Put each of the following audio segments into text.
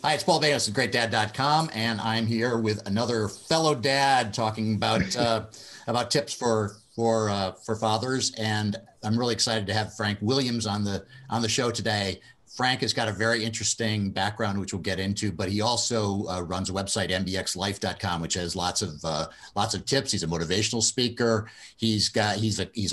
Hi, it's Paul Banos at GreatDad.com, and I'm here with another fellow dad talking about tips for fathers. And I'm really excited to have Frank Williams on the show today. Frank has got a very interesting background, which we'll get into, but he also runs a website, mbxlife.com, which has lots of tips. He's a motivational speaker. He's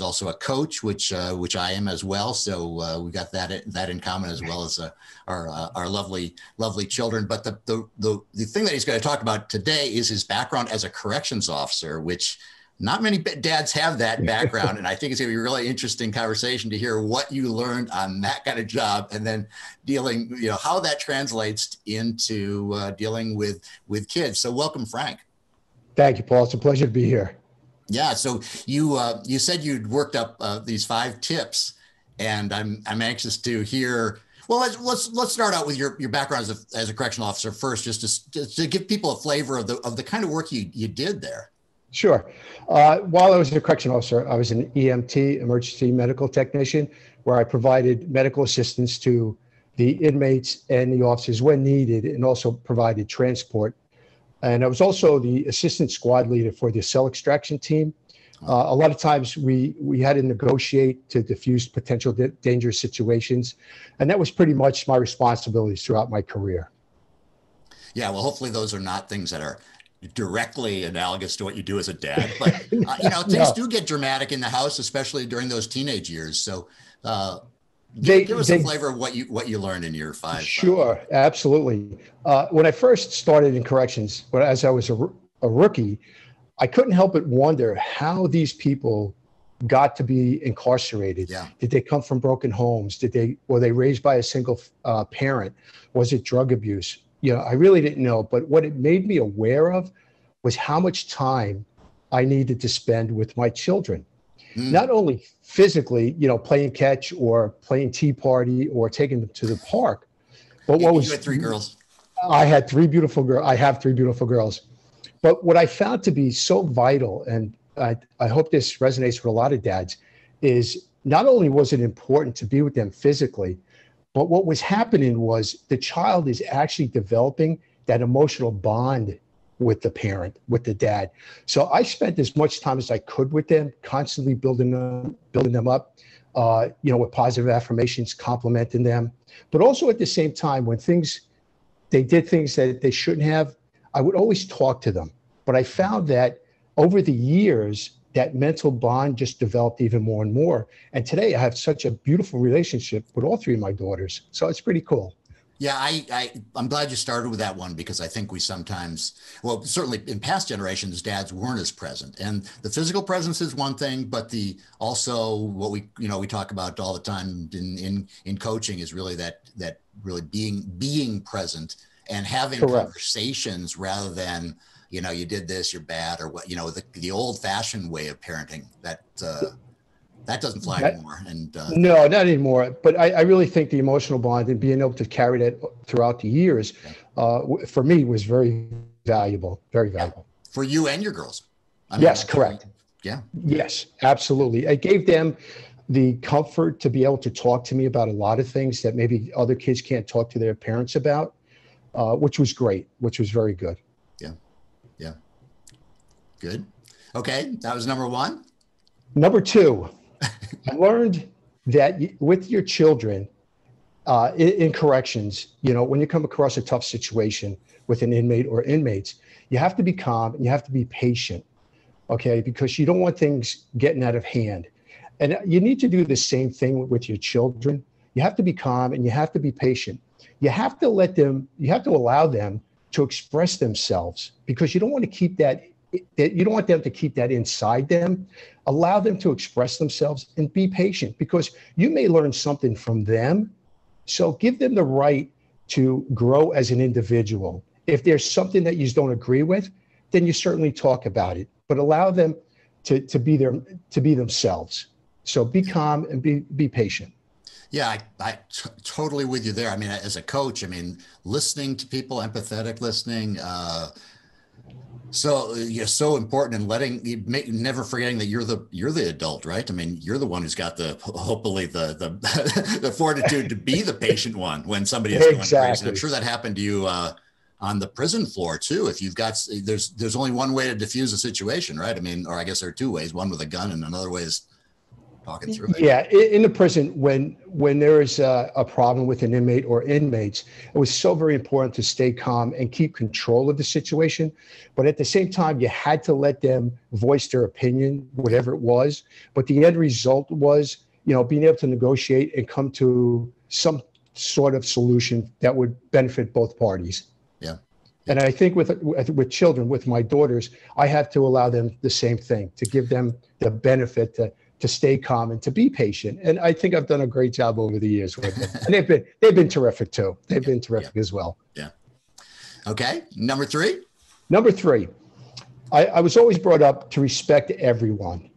also a coach, which I am as well. So we got that in common, as well as our lovely children. But the thing that he's going to talk about today is his background as a corrections officer, which not many dads have that background. And I think it's going to be a really interesting conversation to hear what you learned on that kind of job, and then dealing, how that translates into dealing with kids. So welcome, Frank. Thank you, Paul. It's a pleasure to be here. Yeah. So you said you'd worked up these 5 tips, and I'm anxious to hear. Well, let's start out with your background as a correctional officer first, just to give people a flavor of the kind of work you did there. Sure. While I was a correctional officer, I was an EMT, emergency medical technician, where I provided medical assistance to the inmates and the officers when needed, and also provided transport. And I was also the assistant squad leader for the cell extraction team. A lot of times we had to negotiate to diffuse potential dangerous situations. And that was pretty much my responsibilities throughout my career. Yeah, well, hopefully those are not things that are directly analogous to what you do as a dad, but things do get dramatic in the house, especially during those teenage years. So give us a flavor of what you learned in your 5. Sure, absolutely. When I first started in corrections, as I was a rookie, I couldn't help but wonder how these people got to be incarcerated. Yeah. Did they come from broken homes? Were they raised by a single parent? Was it drug abuse? I really didn't know, but what it made me aware of was how much time I needed to spend with my children. Not only physically, playing catch or playing tea party or taking them to the park, but you had 3 girls. I had 3 beautiful girls. I have 3 beautiful girls. But what I found to be so vital, and I hope this resonates with a lot of dads, is not only was it important to be with them physically, but what was happening was the child is actually developing that emotional bond with the parent, with the dad. So I spent as much time as I could with them, constantly building them up, with positive affirmations, complimenting them. But also at the same time, when they did things that they shouldn't have, I would always talk to them. But I found that over the years, that mental bond just developed even more and more. And today I have such a beautiful relationship with all 3 of my daughters. So it's pretty cool. Yeah, I'm glad you started with that one, because I think we sometimes, well, certainly in past generations, dads weren't as present. And the physical presence is one thing, but also what we talk about all the time in coaching is really that really being present and having Correct. Conversations rather than, you did this, you're bad, or what, the old fashioned way of parenting that doesn't fly anymore. And no, not anymore. But I really think the emotional bond and being able to carry that throughout the years, for me, was very valuable, very valuable. For you and your girls. Yes, correct. Yeah. Yes, absolutely. I gave them the comfort to be able to talk to me about a lot of things that maybe other kids can't talk to their parents about, which was great, which was very good. Yeah. Good. Okay. That was number 1. Number 2, I learned that with your children in corrections, when you come across a tough situation with an inmate or inmates, you have to be calm and you have to be patient, okay? Because you don't want things getting out of hand. And you need to do the same thing with your children. You have to be calm and you have to be patient. You have to allow them to express themselves, because you don't want to keep that. You don't want them to keep that inside them. Allow them to express themselves and be patient, because you may learn something from them. So give them the right to grow as an individual. If there's something that you don't agree with, then you certainly talk about it, but allow them to be themselves. So be calm and be patient. Yeah, I totally with you there. I mean, as a coach, listening to people, empathetic listening, So you're so important in never forgetting that you're the adult, right? I mean, you're the one who's got hopefully the the fortitude to be the patient one when somebody is going crazy. And I'm sure that happened to you on the prison floor too. If you've got, there's only one way to diffuse a situation, right? I mean, or I guess there are two ways: one with a gun, and another way is talking through it. Yeah, in the prison, when there is a problem with an inmate or inmates, it was so very important to stay calm and keep control of the situation. But at the same time, you had to let them voice their opinion, whatever it was. But the end result was, being able to negotiate and come to some sort of solution that would benefit both parties. Yeah. And I think with children, with my daughters, I have to allow them the same thing, to give them the benefit to stay calm and to be patient. And I think I've done a great job over the years with them. And they've been terrific too. They've been terrific as well. Yeah. Okay. Number three. I was always brought up to respect everyone.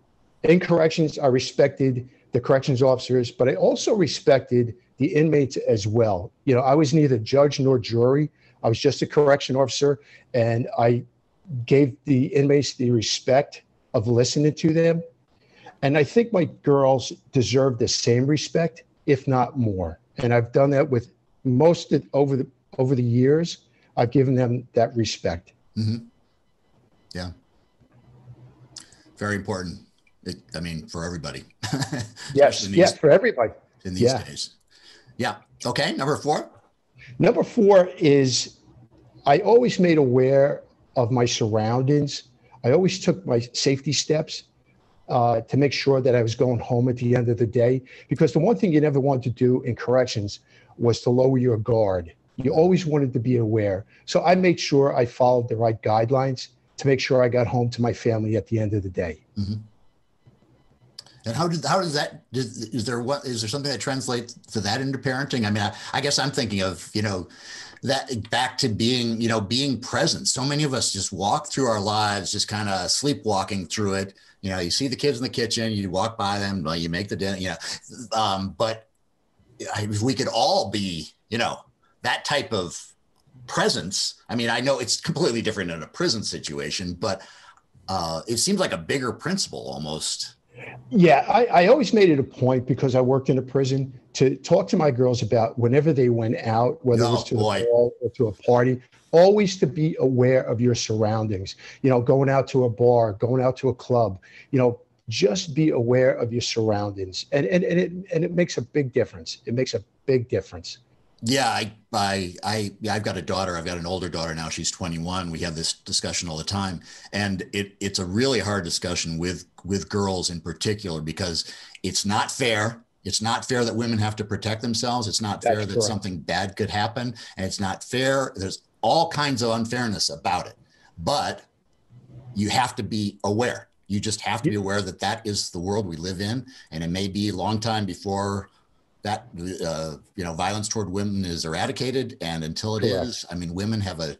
In corrections, I respected the corrections officers, but I also respected the inmates as well. I was neither judge nor jury. I was just a correction officer, and I gave the inmates the respect of listening to them. And I think my girls deserve the same respect, if not more. And I've done that with most over the years. I've given them that respect. Mm-hmm. Yeah. Very important. For everybody. Yes, for everybody. In these days. Yeah. Okay. Number four. Number four is I always made aware of my surroundings. I always took my safety steps to make sure that I was going home at the end of the day. Because the one thing you never wanted to do in corrections was to lower your guard. You always wanted to be aware. So I made sure I followed the right guidelines to make sure I got home to my family at the end of the day. Mm-hmm. And how does that, is there something that translates to that into parenting? I mean, I guess I'm thinking of, that back to being present. So many of us just walk through our lives, just kind of sleepwalking through it. You see the kids in the kitchen, you walk by them, you make the dinner, but if we could all be, that type of presence. I mean, I know it's completely different in a prison situation, but it seems like a bigger principle almost. Yeah, I always made it a point, because I worked in a prison, to talk to my girls about whenever they went out, whether it was to the ball or to a party, always to be aware of your surroundings, going out to a bar, going out to a club, just be aware of your surroundings. And it makes a big difference. It makes a big difference. Yeah, I've got a daughter. I've got an older daughter now. She's 21. We have this discussion all the time, and it's a really hard discussion with girls in particular, because it's not fair. It's not fair that women have to protect themselves. It's not fair that something bad could happen, and it's not fair. There's all kinds of unfairness about it, but you have to be aware. You just have to be aware that is the world we live in, and it may be a long time before that violence toward women is eradicated, and until it is, I mean, women have a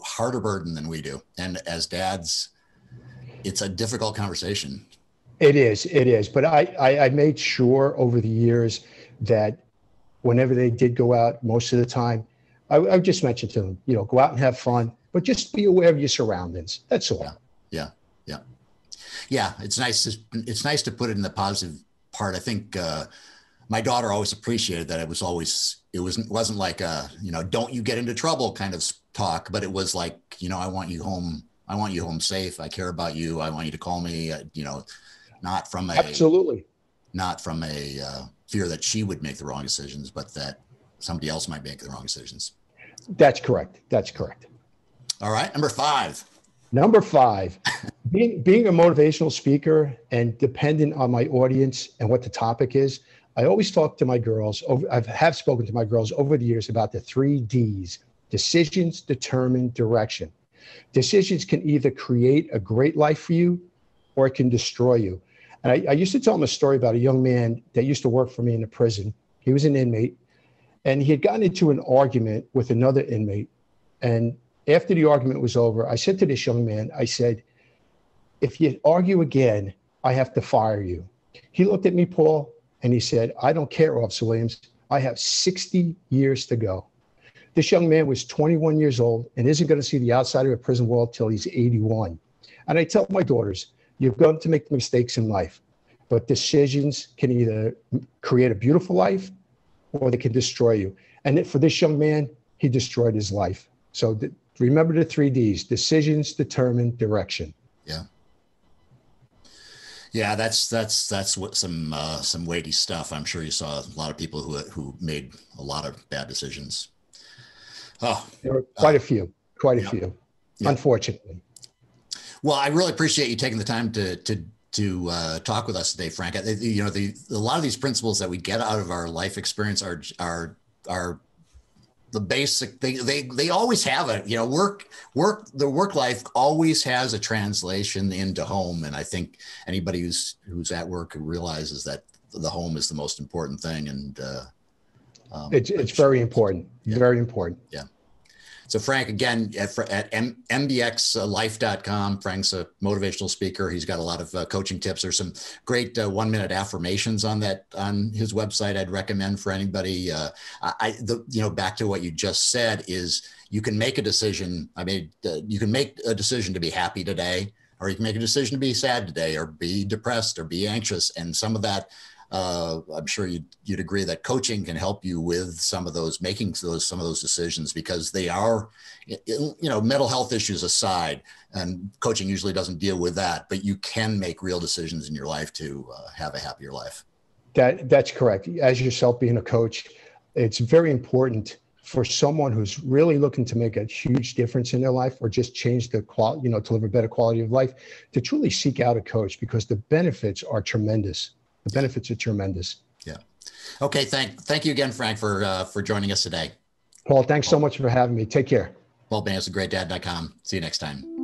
harder burden than we do, and as dads, it's a difficult conversation. It is. But I made sure over the years that whenever they did go out, most of the time, I just mentioned to them, go out and have fun, but just be aware of your surroundings. That's all. Yeah. It's nice to put it in the positive part. I think my daughter always appreciated that it wasn't like a, don't you get into trouble kind of talk, but it was like, I want you home safe. I care about you. I want you to call me, not from a fear that she would make the wrong decisions, but that somebody else might make the wrong decisions. That's correct. All right. Number five, being a motivational speaker and dependent on my audience and what the topic is, I always talk to my girls. I have spoken to my girls over the years about the 3 Ds: decisions, determine, direction. Decisions can either create a great life for you, or it can destroy you. And I used to tell them a story about a young man that used to work for me in the prison. He was an inmate, and he had gotten into an argument with another inmate. And after the argument was over, I said to this young man, I said, if you argue again, I have to fire you. He looked at me, Paul, and he said, I don't care, Officer Williams. I have 60 years to go. This young man was 21 years old and isn't going to see the outside of a prison wall till he's 81. And I tell my daughters, you're going to make mistakes in life, but decisions can either create a beautiful life or they can destroy you. And for this young man, he destroyed his life. So remember the 3 Ds: decisions, determine, direction. Yeah. Yeah, that's what some weighty stuff. I'm sure you saw a lot of people who made a lot of bad decisions. Oh, there were quite a few, yeah. Unfortunately. Well, I really appreciate you taking the time to talk with us today, Frank. You know, a lot of these principles that we get out of our life experience are the basic. They always have a, you know, the work life always has a translation into home, and I think anybody who's at work realizes that the home is the most important thing, and it's very important. Yeah. Very important. Yeah. So Frank, again, at mbxlife.com, Frank's a motivational speaker. He's got a lot of coaching tips. There's some great 1-minute affirmations on his website. I'd recommend for anybody. Back to what you just said is you can make a decision. You can make a decision to be happy today, or you can make a decision to be sad today, or be depressed, or be anxious. And some of that, I'm sure you'd agree that coaching can help you with some of those decisions, because they are, mental health issues aside, and coaching usually doesn't deal with that, but you can make real decisions in your life to have a happier life. That's correct. As yourself being a coach, it's very important for someone who's really looking to make a huge difference in their life, or just change the quality, to live a better quality of life, to truly seek out a coach, because the benefits are tremendous. The benefits are tremendous. Yeah. Okay. Thank you again, Frank, for joining us today. Paul, thanks so much for having me. Take care. Paul Banyas at GreatDad.com. See you next time.